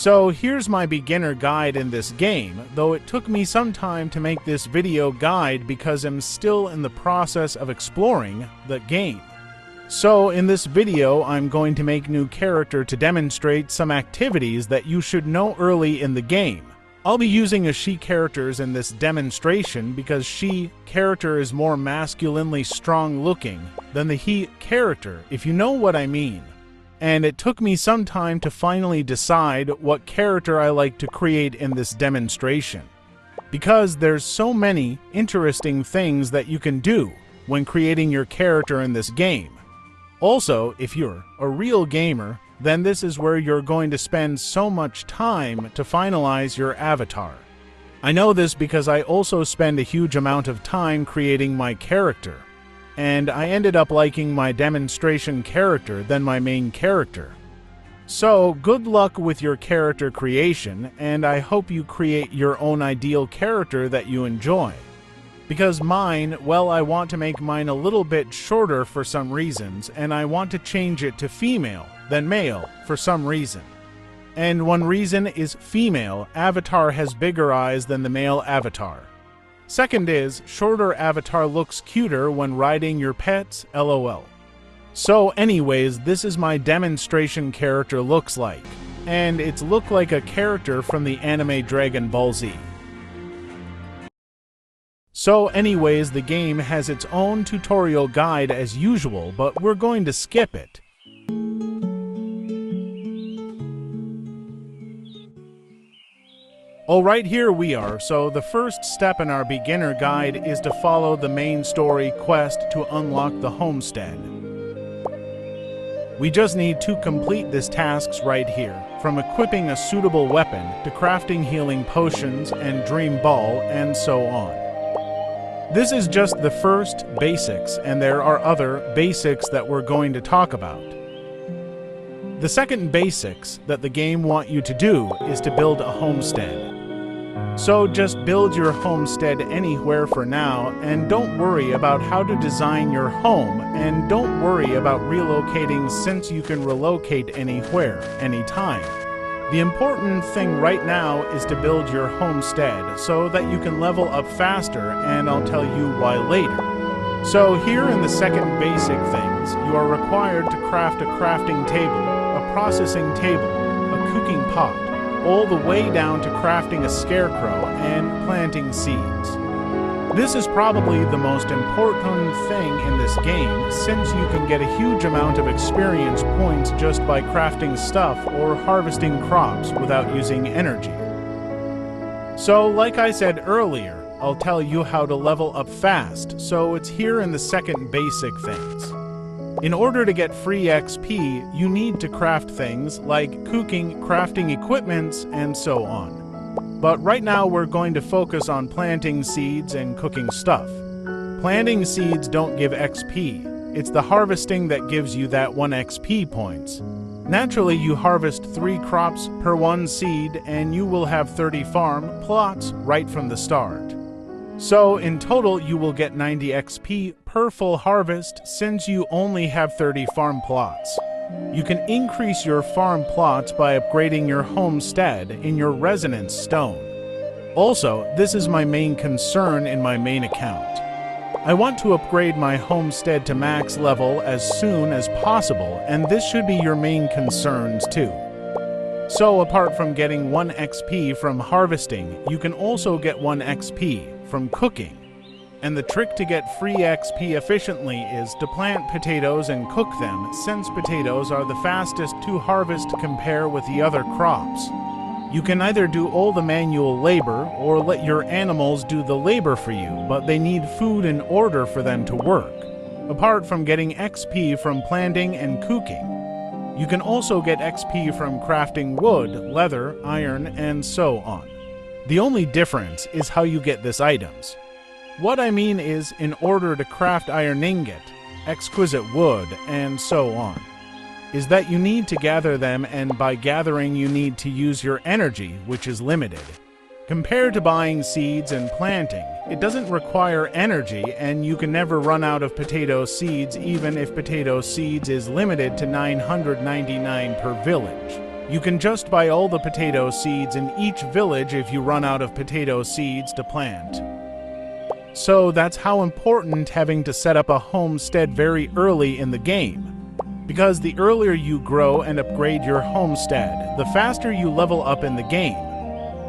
So here's my beginner guide in this game, though it took me some time to make this video guide because I'm still in the process of exploring the game. So in this video, I'm going to make new character to demonstrate some activities that you should know early in the game. I'll be using a she characters in this demonstration because she character is more masculinely strong looking than the he character, if you know what I mean. And it took me some time to finally decide what character I like to create in this demonstration, because there's so many interesting things that you can do when creating your character in this game. Also, if you're a real gamer, then this is where you're going to spend so much time to finalize your avatar. I know this because I also spend a huge amount of time creating my character, and I ended up liking my demonstration character than my main character. So, good luck with your character creation, and I hope you create your own ideal character that you enjoy. Because mine, well, I want to make mine a little bit shorter for some reasons, and I want to change it to female than male for some reason. And one reason is female avatar has bigger eyes than the male avatar. Second is, shorter avatar looks cuter when riding your pets, lol. So anyways, this is my demonstration character looks like, and it's look like a character from the anime Dragon Ball Z. So anyways, the game has its own tutorial guide as usual, but we're going to skip it. Alright, here we are. So the first step in our beginner guide is to follow the main story quest to unlock the Homestead. We just need to complete these tasks right here, from equipping a suitable weapon to crafting healing potions and dream ball and so on. This is just the first basics, and there are other basics that we're going to talk about. The second basics that the game wants you to do is to build a homestead. So just build your homestead anywhere for now, and don't worry about how to design your home, and don't worry about relocating since you can relocate anywhere, anytime. The important thing right now is to build your homestead so that you can level up faster, and I'll tell you why later. So here in the second basic things, you are required to craft a crafting table, a processing table, a cooking pot, all the way down to crafting a scarecrow and planting seeds. This is probably the most important thing in this game, since you can get a huge amount of experience points just by crafting stuff or harvesting crops without using energy. So, like I said earlier, I'll tell you how to level up fast, so it's here in the second basic things. In order to get free XP, you need to craft things like cooking, crafting equipments, and so on. But right now we're going to focus on planting seeds and cooking stuff. Planting seeds don't give XP. It's the harvesting that gives you that 1 XP points. Naturally, you harvest 3 crops per 1 seed, and you will have 30 farm plots right from the start. So in total, you will get 90 XP per full harvest since you only have 30 farm plots. You can increase your farm plots by upgrading your homestead in your residence stone. Also, this is my main concern in my main account. I want to upgrade my homestead to max level as soon as possible, and this should be your main concerns too. So apart from getting 1 XP from harvesting, you can also get 1 XP from cooking. And the trick to get free XP efficiently is to plant potatoes and cook them, since potatoes are the fastest to harvest compared with the other crops. You can either do all the manual labor or let your animals do the labor for you, but they need food in order for them to work. Apart from getting XP from planting and cooking, you can also get XP from crafting wood, leather, iron, and so on. The only difference is how you get these items. What I mean is, in order to craft iron ingot, exquisite wood, and so on, is that you need to gather them, and by gathering you need to use your energy, which is limited. Compared to buying seeds and planting, it doesn't require energy, and you can never run out of potato seeds even if potato seeds is limited to 999 per village. You can just buy all the potato seeds in each village if you run out of potato seeds to plant. So that's how important having to set up a homestead very early in the game. Because the earlier you grow and upgrade your homestead, the faster you level up in the game.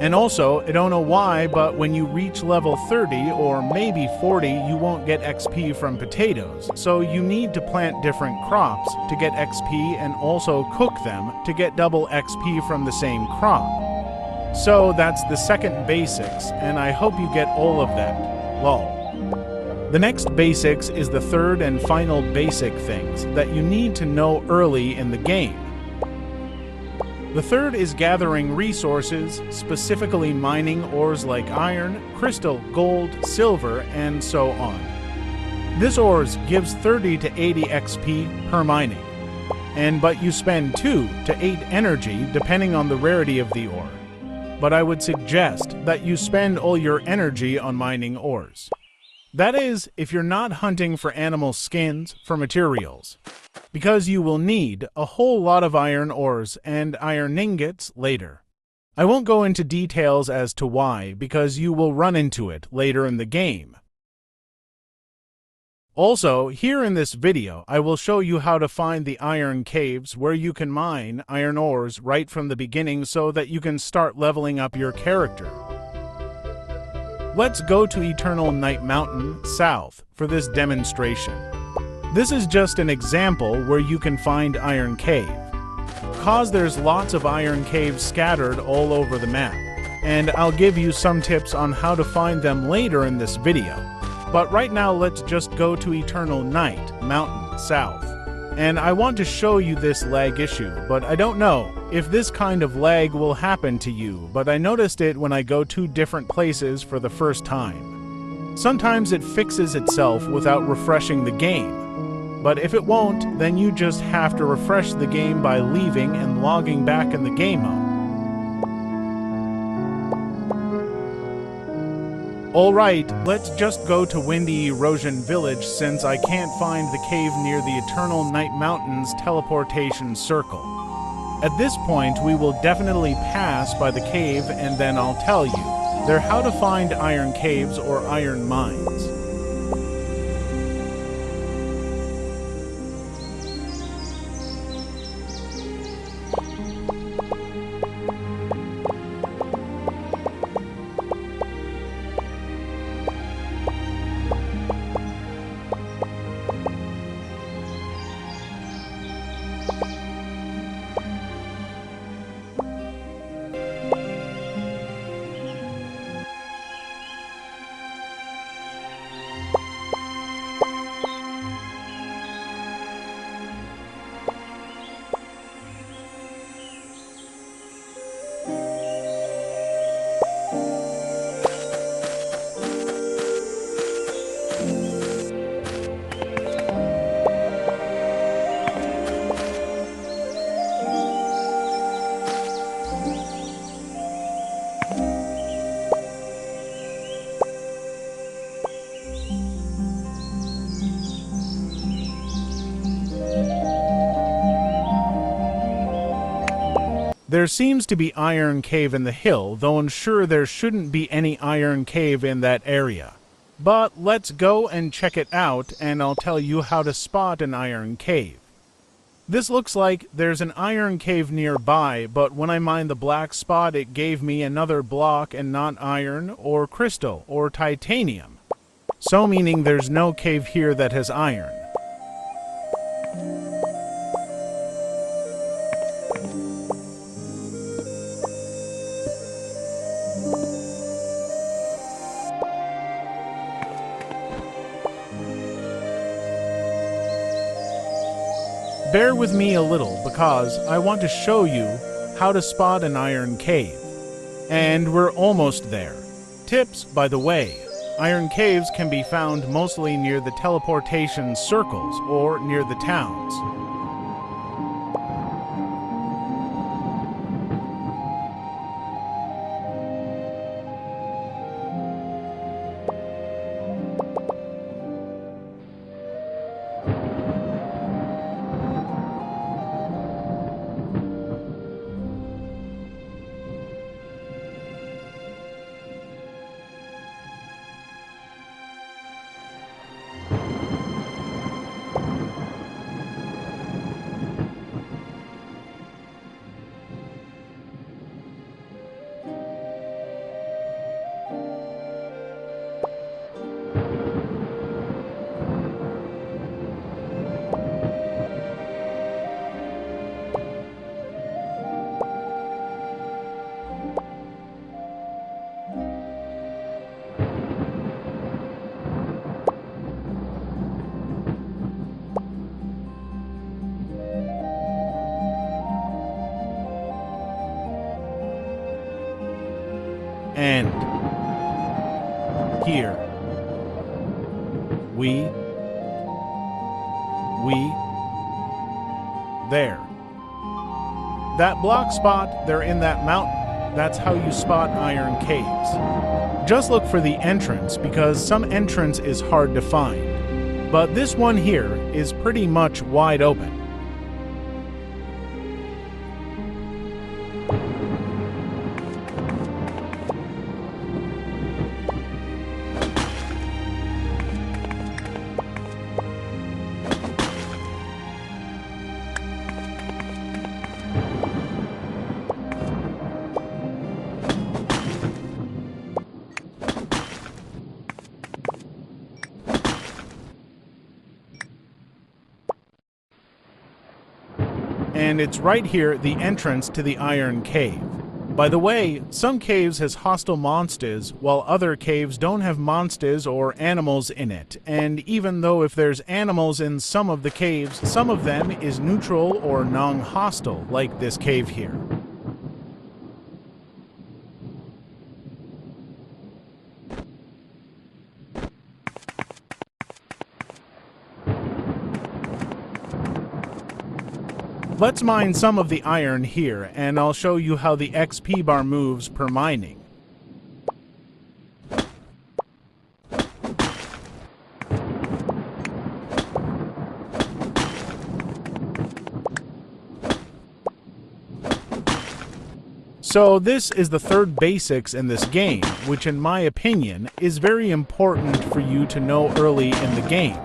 And also, I don't know why, but when you reach level 30 or maybe 40, you won't get XP from potatoes. So you need to plant different crops to get XP and also cook them to get double XP from the same crop. So that's the second basics, and I hope you get all of that. Lol. The next basics is the third and final basic things that you need to know early in the game. The third is gathering resources, specifically mining ores like iron, crystal, gold, silver, and so on. This ores gives 30 to 80 XP per mining, but you spend 2 to 8 energy depending on the rarity of the ore. But I would suggest that you spend all your energy on mining ores. That is, if you're not hunting for animal skins for materials, because you will need a whole lot of iron ores and iron ingots later. I won't go into details as to why, because you will run into it later in the game. Also, here in this video, I will show you how to find the iron caves where you can mine iron ores right from the beginning so that you can start leveling up your character. Let's go to Eternal Night Mountain, south, for this demonstration. This is just an example where you can find Iron Cave. Cause there's lots of iron caves scattered all over the map, and I'll give you some tips on how to find them later in this video. But right now let's just go to Eternal Night Mountain, south. And I want to show you this lag issue, but I don't know if this kind of lag will happen to you, but I noticed it when I go to different places for the first time. Sometimes it fixes itself without refreshing the game, but if it won't, then you just have to refresh the game by leaving and logging back in the game mode. Alright, let's just go to Windy Erosion Village since I can't find the cave near the Eternal Night Mountain's teleportation circle. At this point, we will definitely pass by the cave and then I'll tell you there how to find iron caves or iron mines. There seems to be Iron Cave in the hill, though I'm sure there shouldn't be any Iron Cave in that area. But let's go and check it out, and I'll tell you how to spot an Iron Cave. This looks like there's an Iron Cave nearby, but when I mined the black spot, it gave me another block and not iron, or crystal, or titanium. So meaning there's no cave here that has iron. Bear with me a little because I want to show you how to spot an iron cave. And we're almost there. Tips, by the way. Iron caves can be found mostly near the teleportation circles or near the towns. And here. There. That block spot, they're in that mountain. That's how you spot iron caves. Just look for the entrance, because some entrance is hard to find. But this one here is pretty much wide open. And it's right here, the entrance to the Iron Cave. By the way, some caves has hostile monsters, while other caves don't have monsters or animals in it. And even though if there's animals in some of the caves, some of them is neutral or non-hostile, like this cave here. Let's mine some of the iron here, and I'll show you how the XP bar moves per mining. So this is the third basics in this game, which in my opinion is very important for you to know early in the game.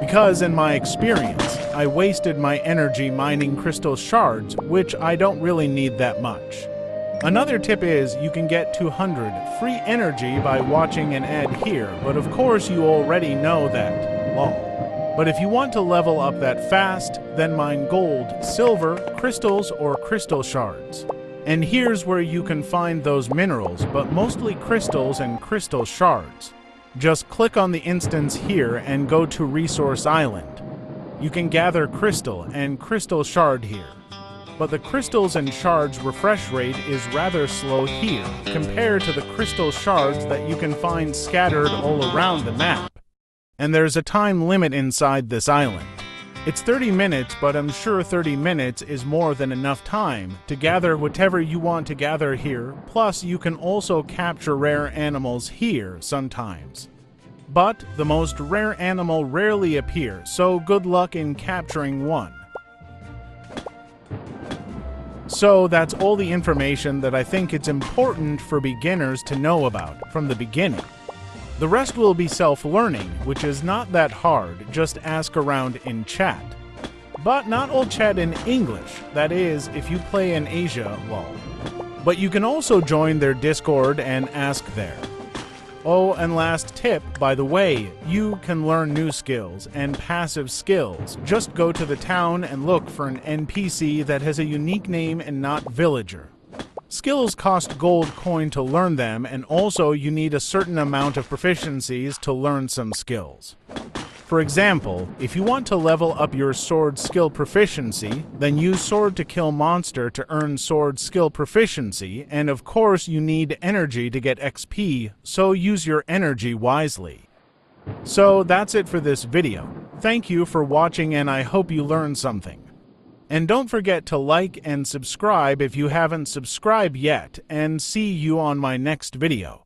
Because in my experience, I wasted my energy mining crystal shards, which I don't really need that much. Another tip is you can get 200 free energy by watching an ad here, but of course you already know that, lol. But if you want to level up that fast, then mine gold, silver, crystals, or crystal shards. And here's where you can find those minerals, but mostly crystals and crystal shards. Just click on the instance here and go to Resource Island. You can gather crystal and crystal shard here. But the crystals and shards refresh rate is rather slow here, compared to the crystal shards that you can find scattered all around the map. And there's a time limit inside this island. It's 30 minutes, but I'm sure 30 minutes is more than enough time to gather whatever you want to gather here, plus you can also capture rare animals here sometimes. But the most rare animal rarely appears, so good luck in capturing one. So that's all the information that I think it's important for beginners to know about from the beginning. The rest will be self-learning, which is not that hard, just ask around in chat. But not all chat in English, that is, if you play in Asia, lol. But you can also join their Discord and ask there. Oh, and last tip, by the way, you can learn new skills and passive skills. Just go to the town and look for an NPC that has a unique name and not villager. Skills cost gold coin to learn them, and also you need a certain amount of proficiencies to learn some skills. For example, if you want to level up your sword skill proficiency, then use sword to kill monster to earn sword skill proficiency, and of course you need energy to get XP, so use your energy wisely. So that's it for this video. Thank you for watching and I hope you learned something. And don't forget to like and subscribe if you haven't subscribed yet, and see you on my next video.